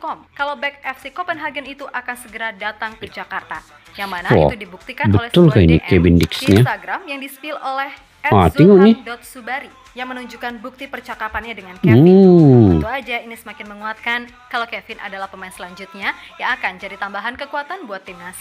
detik.com kalau back FC Copenhagen itu akan segera datang ke Jakarta. Yang mana Wah, itu dibuktikan oleh betul sebuah kah ini DM Kevin di Dix-nya? Instagram yang di-spill oleh Tengok nih. @zulhan.subari yang menunjukkan bukti percakapannya dengan Kevin. Tentu aja ini semakin menguatkan kalau Kevin adalah pemain selanjutnya yang akan jadi tambahan kekuatan buat timnas.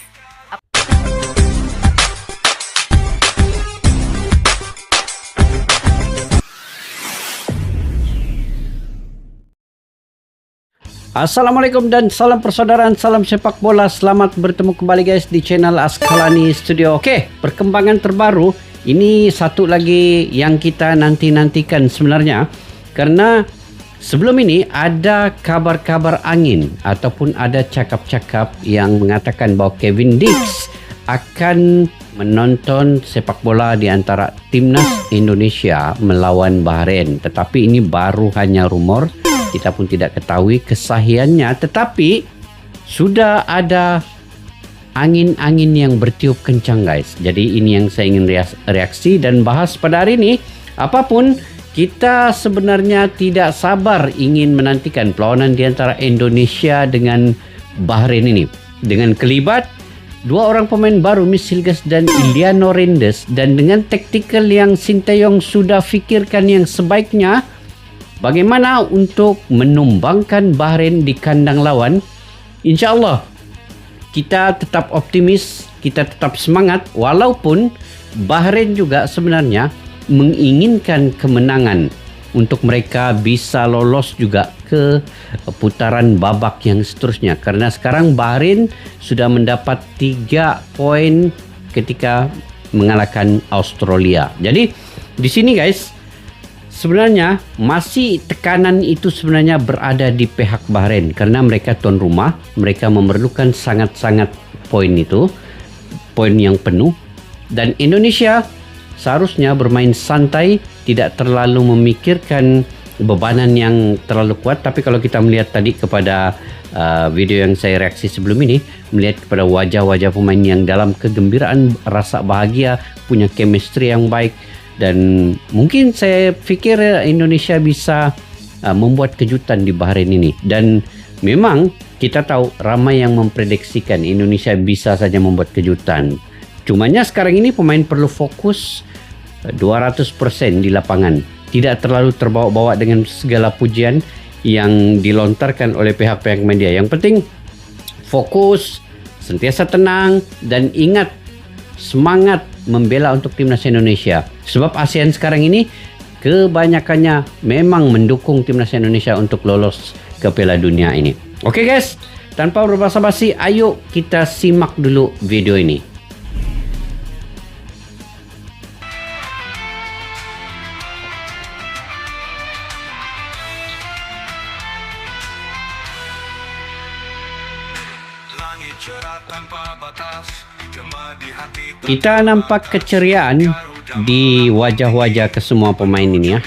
Assalamualaikum dan salam persaudaraan, salam sepak bola. Selamat bertemu kembali guys di channel Asqalani Studio. Oke, perkembangan terbaru ini satu lagi yang kita nanti-nantikan sebenarnya, karena sebelum ini ada kabar-kabar angin ataupun ada cakap-cakap yang mengatakan bahwa Kevin Dix akan menonton sepak bola di antara timnas Indonesia melawan Bahrain. Tetapi ini baru hanya rumor. Kita pun tidak ketahui kesahihannya, tetapi sudah ada angin-angin yang bertiup kencang guys. Jadi ini yang saya ingin reaksi dan bahas pada hari ini. Apapun, kita sebenarnya tidak sabar ingin menantikan perlawanan di antara Indonesia dengan Bahrain ini. Dengan kelibat dua orang pemain baru, Miss Hilgers dan Iliano Rendes, dan dengan taktikal yang Sinteyong sudah fikirkan yang sebaiknya bagaimana untuk menumbangkan Bahrain di kandang lawan. InsyaAllah kita tetap optimis, kita tetap semangat, walaupun Bahrain juga sebenarnya menginginkan kemenangan untuk mereka bisa lolos juga ke putaran babak yang seterusnya. Karena sekarang Bahrain sudah mendapat 3 poin ketika mengalahkan Australia. Jadi di sini guys, sebenarnya masih tekanan itu sebenarnya berada di pihak Bahrain karena mereka tuan rumah, mereka memerlukan sangat-sangat poin itu, poin yang penuh, dan Indonesia seharusnya bermain santai, tidak terlalu memikirkan bebanan yang terlalu kuat. Tapi kalau kita melihat tadi kepada video yang saya reaksi sebelum ini, melihat kepada wajah-wajah pemain yang dalam kegembiraan, rasa bahagia, punya chemistry yang baik. Dan mungkin saya fikir Indonesia bisa membuat kejutan di Bahrain ini. Dan memang kita tahu ramai yang memprediksikan Indonesia bisa saja membuat kejutan. Cumanya sekarang ini pemain perlu fokus 200% di lapangan. Tidak terlalu terbawa-bawa dengan segala pujian yang dilontarkan oleh pihak-pihak media. Yang penting fokus, sentiasa tenang, dan ingat semangat membela untuk timnas Indonesia. Sebab ASEAN sekarang ini kebanyakannya memang mendukung timnas Indonesia untuk lolos ke Piala Dunia ini. Oke guys, tanpa berbasa-basi, ayo kita simak dulu video ini. Kita nampak keceriaan di wajah-wajah kesemua pemain ini ya.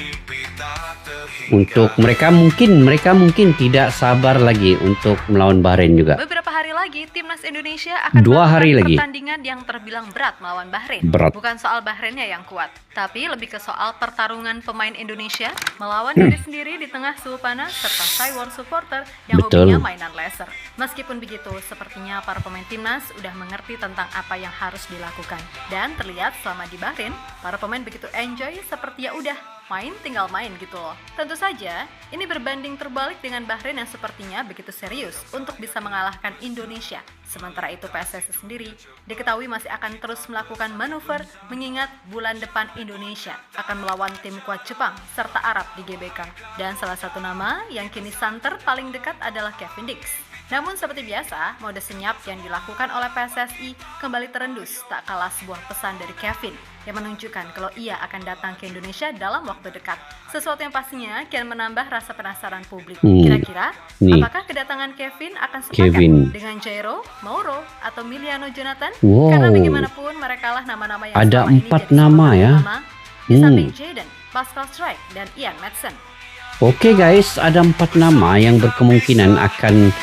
Untuk mereka mungkin tidak sabar lagi untuk melawan Bahrain juga. Beberapa hari lagi timnas Indonesia akan 2 hari lagi pertandingan yang terbilang berat melawan Bahrain. Berat. Bukan soal Bahrainnya yang kuat, tapi lebih ke soal pertarungan pemain Indonesia melawan diri sendiri di tengah suhu panas serta Taiwan supporter yang hobinya mainan laser. Meskipun begitu, sepertinya para pemain timnas udah mengerti tentang apa yang harus dilakukan. Dan terlihat selama di Bahrain, para pemain begitu enjoy seperti ya udah main tinggal main gitu loh. Tentu saja, ini berbanding terbalik dengan Bahrain yang sepertinya begitu serius untuk bisa mengalahkan Indonesia. Sementara itu PSSI sendiri diketahui masih akan terus melakukan manuver mengingat bulan depan Indonesia akan melawan tim kuat Jepang serta Arab di GBK. Dan salah satu nama yang kini santer paling dekat adalah Kevin Dix. Namun seperti biasa, mode senyap yang dilakukan oleh PSSI kembali terendus tak kalah sebuah pesan dari Kevin yang menunjukkan kalau ia akan datang ke Indonesia dalam waktu dekat. Sesuatu yang pastinya kian menambah rasa penasaran publik. Kira-kira, apakah kedatangan Kevin akan sepakat dengan Jairo, Mauro, atau Miliano Jonathan? Karena bagaimanapun mereka lah nama-nama yang ada selama ini 4 jadi nama ya. Di samping Jayden, Pascal Struijk, dan Ian Maatsen. Oke guys, ada 4 nama yang berkemungkinan akan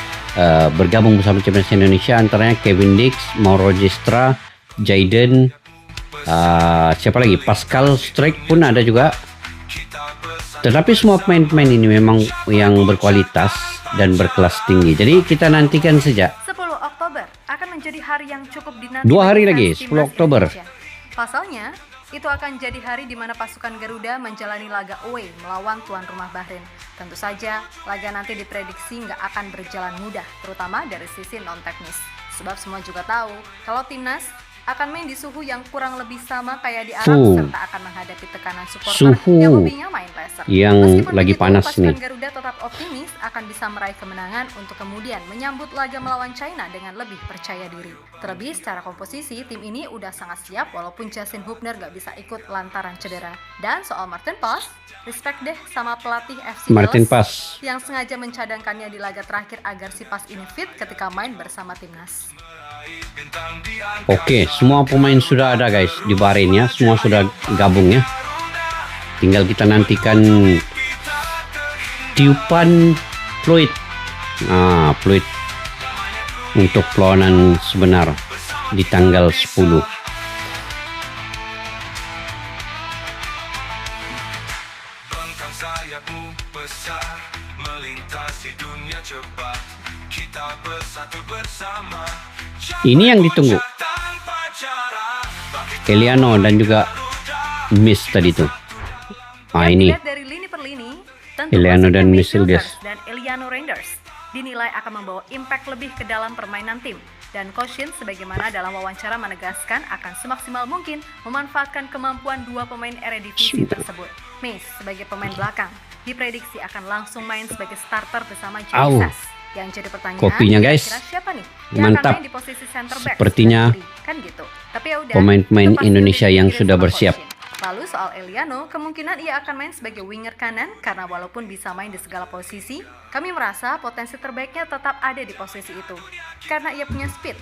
bergabung bersama timnas Indonesia, antaranya Kevin Dix, Mauro Gistra, Jayden, siapa lagi? Pascal Struijk pun ada juga. Tetapi semua pemain-pemain ini memang yang berkualitas dan berkelas tinggi. Jadi kita nantikan saja. 10 Oktober akan menjadi hari yang cukup dinanti. 2 hari bagi lagi, fans 10 timnas Oktober. Indonesia. Pasalnya, itu akan jadi hari di mana pasukan Garuda menjalani laga away melawan tuan rumah Bahrain. Tentu saja, laga nanti diprediksi nggak akan berjalan mudah, terutama dari sisi non-teknis. Sebab semua juga tahu, kalau timnas akan main di suhu yang kurang lebih sama kayak di Arab, serta akan menghadapi tekanan supporter yang hobinya main laser. Yang Meskipun lagi begitu, panas pasukan nih. Garuda tetap optimis akan bisa meraih kemenangan untuk kemudian menyambut laga melawan China dengan lebih percaya diri. Terlebih secara komposisi, tim ini udah sangat siap walaupun Justin Hubner gak bisa ikut lantaran cedera. Dan soal Martin Paes, respect deh sama pelatih FC Martin Wales Paes yang sengaja mencadangkannya di laga terakhir agar si Paes ini fit ketika main bersama timnas. Oke, semua pemain sudah ada guys di Bahrain ya, semua sudah gabung ya. Tinggal kita nantikan tiupan fluid. Fluid untuk perlawanan sebenar di tanggal 10. Bangkang sayapmu besar, melintasi dunia cepat. Kita bersatu bersama. Ini yang ditunggu. Eliano dan juga Miss tadi tuh. Yang Ini dilihat dari lini per lini, tentu Eliano masuknya dan Miss Misilgas. Hilgers dan Eliano Reinders dinilai akan membawa impact lebih ke dalam permainan tim. Dan Coach Shin sebagaimana dalam wawancara menegaskan akan semaksimal mungkin memanfaatkan kemampuan dua pemain Eredivisie tersebut. Miss sebagai pemain belakang diprediksi akan langsung main sebagai starter bersama Jesus. Yang jadi pertanyaan, Kopinya, guys. kira-kira siapa nih yang Mantap. akan main di posisi center back? Sepertinya kan gitu. Tapi ya udah, pemain-pemain itu pasti Indonesia udah yang dipikirin sudah sama bersiap. Coach Shin. Lalu soal Eliano, kemungkinan ia akan main sebagai winger kanan karena walaupun bisa main di segala posisi, kami merasa potensi terbaiknya tetap ada di posisi itu. Karena ia punya speed,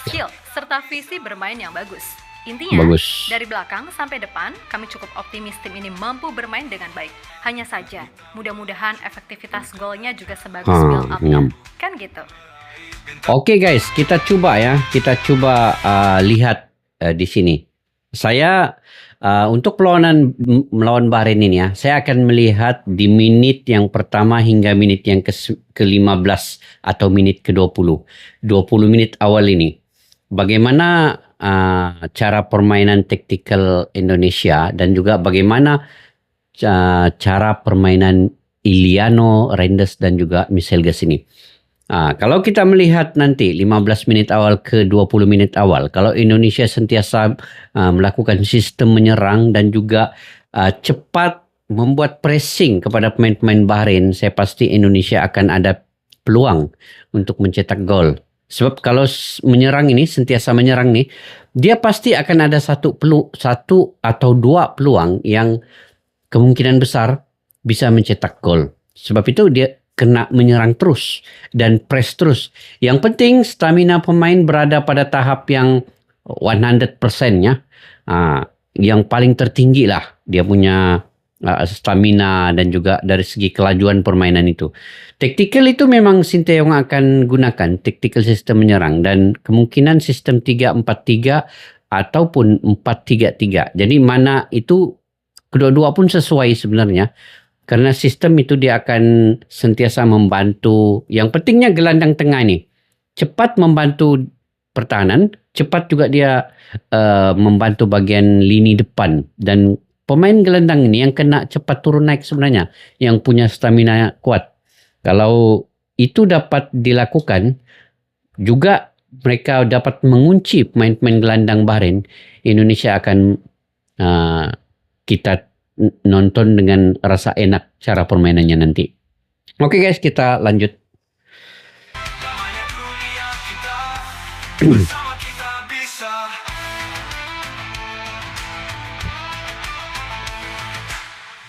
skill, serta visi bermain yang bagus. Intinya, Bagus. dari belakang sampai depan, kami cukup optimis tim ini mampu bermain dengan baik. Hanya saja, mudah-mudahan efektivitas golnya juga sebagus build up-nya. Kan gitu. Oke guys, kita coba ya. Kita coba lihat di sini. Saya untuk perlawanan melawan Bahrain ini ya, saya akan melihat di menit yang pertama hingga menit yang ke-15 atau menit ke-20. 20 menit awal ini. Bagaimana cara permainan taktikal Indonesia dan juga bagaimana cara permainan Eliano, Reinders dan juga Misilgas ini. Kalau kita melihat nanti 15 menit awal ke 20 menit awal, kalau Indonesia sentiasa melakukan sistem menyerang dan juga cepat membuat pressing kepada pemain-pemain Bahrain, saya pasti Indonesia akan ada peluang untuk mencetak gol. Sebab kalau menyerang ini, sentiasa menyerang nih, dia pasti akan ada satu atau dua peluang yang kemungkinan besar bisa mencetak gol. Sebab itu dia kena menyerang terus dan press terus. Yang penting stamina pemain berada pada tahap yang 100% ya. Yang paling tertinggi lah dia punya stamina dan juga dari segi kelajuan permainan itu. Tactical itu memang Sinteyong akan gunakan tactical sistem menyerang dan kemungkinan sistem 3-4-3 ataupun 4-3-3. Jadi mana itu kedua-dua pun sesuai sebenarnya. Karena sistem itu dia akan sentiasa membantu. Yang pentingnya gelandang tengah ini cepat membantu pertahanan, cepat juga dia membantu bagian lini depan. Dan pemain gelandang ini yang kena cepat turun naik sebenarnya, yang punya stamina kuat. Kalau itu dapat dilakukan, juga mereka dapat mengunci pemain-pemain gelandang Bahrain, Indonesia akan kita nonton dengan rasa enak cara permainannya nanti. Oke guys, kita lanjut. Bersama kita bisa.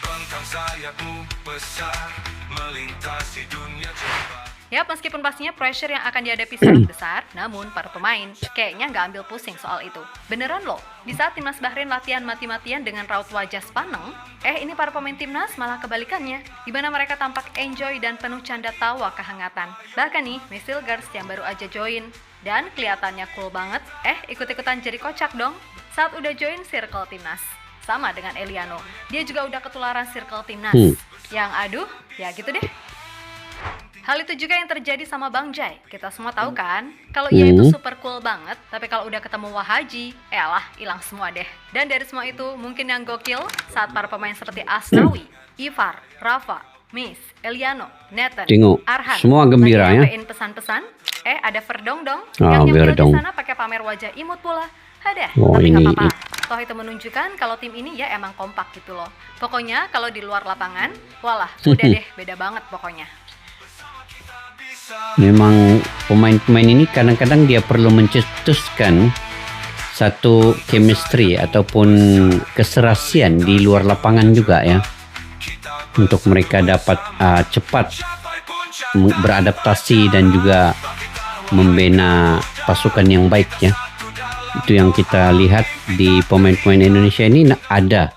Bangkang sayapmu besar, melintasi dunia cepat. Ya, meskipun pastinya pressure yang akan dihadapi sangat besar, namun para pemain kayaknya nggak ambil pusing soal itu. Beneran loh, di saat timnas Bahrain latihan mati-matian dengan raut wajah sepaneng, ini para pemain timnas malah kebalikannya, di mana mereka tampak enjoy dan penuh canda tawa kehangatan. Bahkan nih, Misilgas yang baru aja join, dan kelihatannya cool banget, ikut-ikutan jadi kocak dong, saat udah join circle timnas. Sama dengan Eliano, dia juga udah ketularan circle timnas. Yang aduh, ya gitu deh. Hal itu juga yang terjadi sama Bang Jai. Kita semua tahu kan, kalau ia itu super cool banget, tapi kalau udah ketemu Wahaji, alah, hilang semua deh. Dan dari semua itu, mungkin yang gokil saat para pemain seperti Asnawi, Ivar, Rafa, Miss, Eliano, Nathan, Tengok, Arhan, semua gembira ya. nyampein pesan-pesan. Ada Verdong dong, Ah, yang nyempil di Verdong. sana pakai pamer wajah imut pula. Ada, Oh, tapi nggak ini- apa-apa. Toh itu menunjukkan kalau tim ini ya emang kompak gitu loh. Pokoknya kalau di luar lapangan, walah, udah deh, beda banget pokoknya. Memang pemain-pemain ini kadang-kadang dia perlu mencetuskan satu chemistry ataupun keserasian di luar lapangan juga ya, untuk mereka dapat cepat beradaptasi dan juga membina pasukan yang baik ya. Itu yang kita lihat di pemain-pemain Indonesia ini ada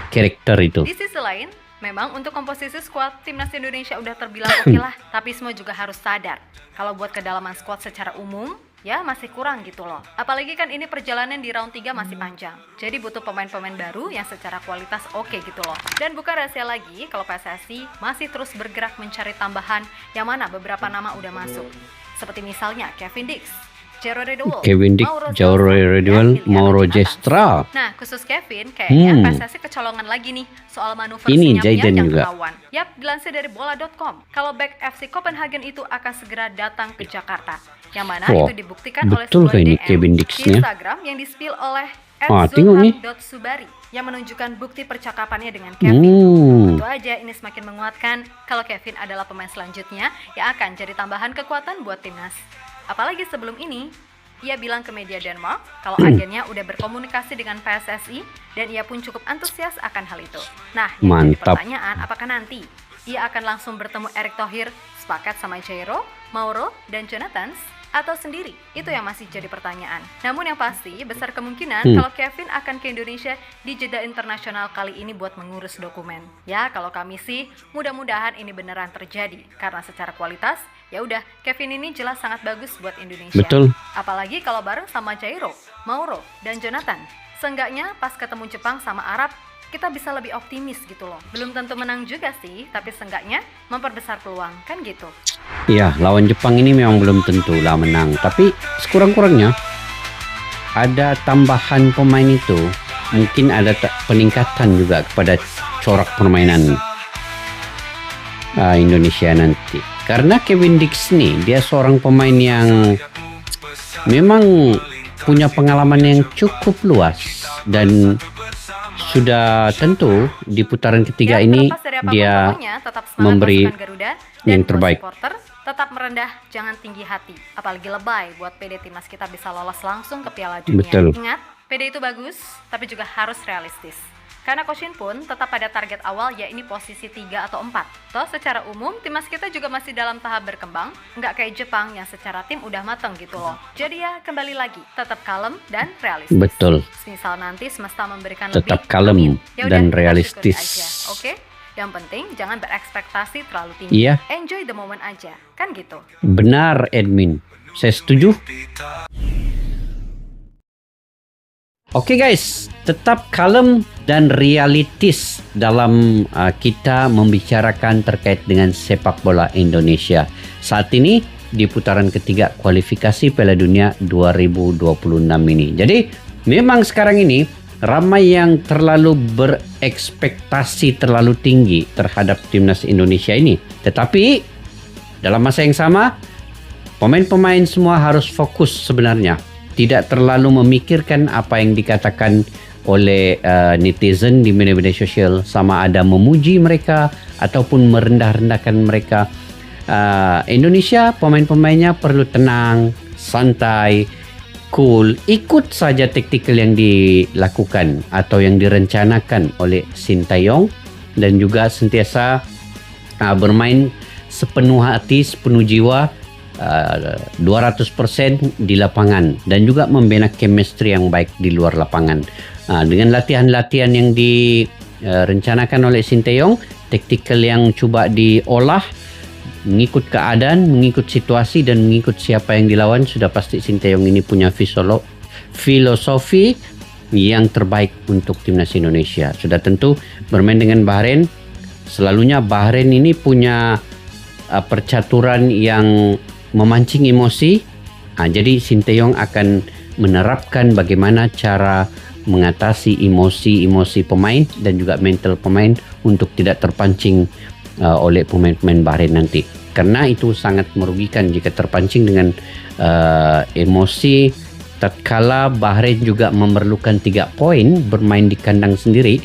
karakter itu. Di sisi lain, memang untuk komposisi skuad timnas Indonesia udah terbilang oke lah, tapi semua juga harus sadar kalau buat kedalaman skuad secara umum ya masih kurang gitu loh. Apalagi kan ini perjalanan di round 3 masih panjang. Jadi butuh pemain-pemain baru yang secara kualitas oke gitu loh. Dan bukan rahasia lagi kalau PSSI masih terus bergerak mencari tambahan yang mana beberapa nama udah masuk. Seperti misalnya Kevin Dix, Jero Redwall, Kevin Dix, Mauro Jero Johnson, Redwall, dan Liliana Mauro Jonathan. Gestra. Nah, khusus Kevin, kayaknya PSSI kecolongan lagi nih soal manuver Ini senyapnya Jayden yang juga. ketahuan. Yap, dilansir dari bola.com, kalau back FC Copenhagen itu akan segera datang ke Jakarta. Yang mana Wah, itu dibuktikan oleh betul sebuah kah ini DM Kevin Dix di nya? Instagram yang di-spill oleh Tengok nih. @zulhan.subari yang menunjukkan bukti percakapannya dengan Kevin. Tentu aja ini semakin menguatkan kalau Kevin adalah pemain selanjutnya yang akan jadi tambahan kekuatan buat timnas. Apalagi sebelum ini, ia bilang ke media Denmark kalau agennya udah berkomunikasi dengan PSSI dan ia pun cukup antusias akan hal itu. Nah, yang jadi Mantap. pertanyaan apakah nanti ia akan langsung bertemu Erick Thohir sepakat sama Jairo, Mauro, dan Jonathan atau sendiri? Itu yang masih jadi pertanyaan. Namun yang pasti besar kemungkinan kalau Kevin akan ke Indonesia di jeda internasional kali ini buat mengurus dokumen. Ya, kalau kami sih mudah-mudahan ini beneran terjadi karena secara kualitas ya udah Kevin ini jelas sangat bagus buat Indonesia. Betul. Apalagi kalau bareng sama Jairo, Mauro, dan Jonathan. Seenggaknya pas ketemu Jepang sama Arab, kita bisa lebih optimis gitu loh. Belum tentu menang juga sih, tapi seenggaknya memperbesar peluang, kan gitu. Ya, lawan Jepang ini memang belum tentu lah menang, tapi sekurang-kurangnya ada tambahan pemain itu, mungkin ada peningkatan juga kepada corak permainan Indonesia nanti. Karena Kevin Dix nih, dia seorang pemain yang memang punya pengalaman yang cukup luas dan sudah tentu di putaran ketiga ini terlepas dari apapun dia pokoknya, tetap semangat memberi pasukan Garuda dan yang buat terbaik. supporter tetap merendah, jangan tinggi hati. Apalagi lebay buat PD timnas kita bisa lolos langsung ke Piala Dunia. Betul. Ingat, PD itu bagus, tapi juga harus realistis. Karena Coach Shin pun tetap pada target awal yakni posisi 3 atau 4. Toh secara umum timnas kita juga masih dalam tahap berkembang, nggak kayak Jepang yang secara tim udah mateng gitu loh. Jadi ya kembali lagi, tetap kalem dan realistis. Betul. Misal nanti semesta memberikan Tetap lebih, kalem amin. Ya udah, dan kita realistis. syukuri aja, oke? Yang penting jangan berekspektasi terlalu tinggi. Iya. Enjoy the moment aja, kan gitu. Benar, admin. Saya setuju. Oke guys, tetap kalem dan realistis dalam kita membicarakan terkait dengan sepak bola Indonesia. Saat ini di putaran ketiga kualifikasi Piala Dunia 2026 ini. Jadi memang sekarang ini ramai yang terlalu berekspektasi terlalu tinggi terhadap timnas Indonesia ini. Tetapi dalam masa yang sama, pemain-pemain semua harus fokus sebenarnya. Tidak terlalu memikirkan apa yang dikatakan oleh netizen di media-media sosial, sama ada memuji mereka ataupun merendah-rendahkan mereka. Indonesia pemain-pemainnya perlu tenang, santai, cool, ikut saja taktikal yang dilakukan atau yang direncanakan oleh Sintayong dan juga sentiasa bermain sepenuh hati, sepenuh jiwa, 200% di lapangan dan juga membina chemistry yang baik di luar lapangan. Dengan latihan-latihan yang direncanakan oleh Sintayong, taktikal yang coba diolah mengikut keadaan, mengikut situasi dan mengikut siapa yang dilawan, sudah pasti Sintayong ini punya filosofi yang terbaik untuk timnas Indonesia. Sudah tentu bermain dengan Bahrain, selalunya Bahrain ini punya percaturan yang memancing emosi. Jadi Sinteyong akan menerapkan bagaimana cara mengatasi emosi pemain dan juga mental pemain untuk tidak terpancing oleh pemain-pemain Bahrain nanti. Karena itu sangat merugikan jika terpancing dengan emosi tatkala Bahrain juga memerlukan 3 poin bermain di kandang sendiri.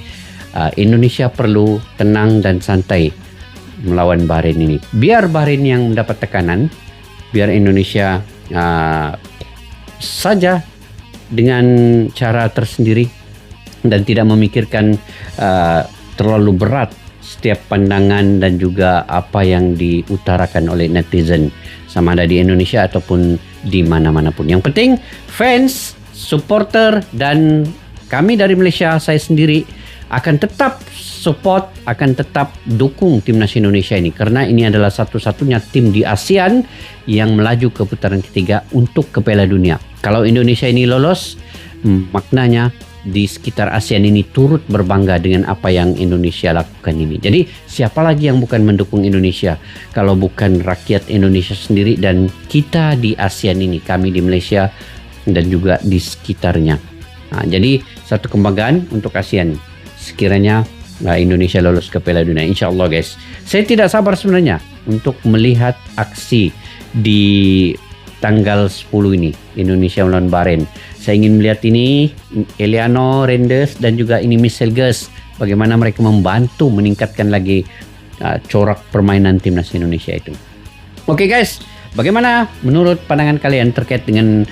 Indonesia perlu tenang dan santai melawan Bahrain ini. Biar Bahrain yang mendapat tekanan, biar Indonesia saja dengan cara tersendiri dan tidak memikirkan terlalu berat setiap pandangan dan juga apa yang diutarakan oleh netizen, sama ada di Indonesia ataupun di mana-mana pun. Yang penting fans, supporter dan kami dari Malaysia, saya sendiri akan tetap support, akan tetap dukung timnas Indonesia ini karena ini adalah satu-satunya tim di ASEAN yang melaju ke putaran ketiga untuk ke Piala Dunia. Kalau Indonesia ini lolos, maknanya di sekitar ASEAN ini turut berbangga dengan apa yang Indonesia lakukan ini. Jadi siapa lagi yang bukan mendukung Indonesia kalau bukan rakyat Indonesia sendiri dan kita di ASEAN ini, kami di Malaysia dan juga di sekitarnya. Jadi satu kebanggaan untuk ASEAN sekiranya Indonesia lolos ke Piala Dunia, insya Allah guys. Saya tidak sabar sebenarnya untuk melihat aksi di tanggal 10 ini, Indonesia melawan Bahrain. Saya ingin melihat ini Eliano Renders dan juga ini Michel Gus, bagaimana mereka membantu meningkatkan lagi corak permainan timnas Indonesia itu. Oke guys, bagaimana menurut pandangan kalian terkait dengan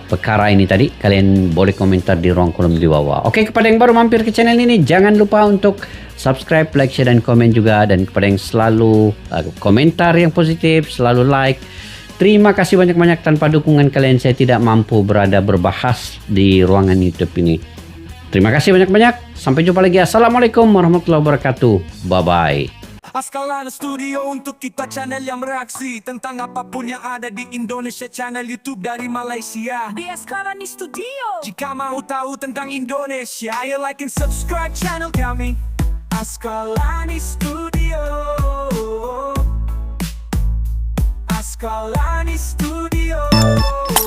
perkara ini tadi? Kalian boleh komentar di ruang kolom di bawah. Oke, kepada yang baru mampir ke channel ini, jangan lupa untuk subscribe, like, share, dan komen juga. Dan kepada yang selalu komentar yang positif, selalu like, terima kasih banyak-banyak. Tanpa dukungan kalian, saya tidak mampu berbahas di ruangan YouTube ini. Terima kasih banyak-banyak. Sampai jumpa lagi. Assalamualaikum warahmatullahi wabarakatuh. Bye-bye. Askalana Studio untuk kita channel yang bereaksi tentang apapun yang ada di Indonesia, channel YouTube dari Malaysia di Askalani Studio. Jika mau tahu tentang Indonesia, ayo like and subscribe channel kami Askalani Studio. Askalani Studio.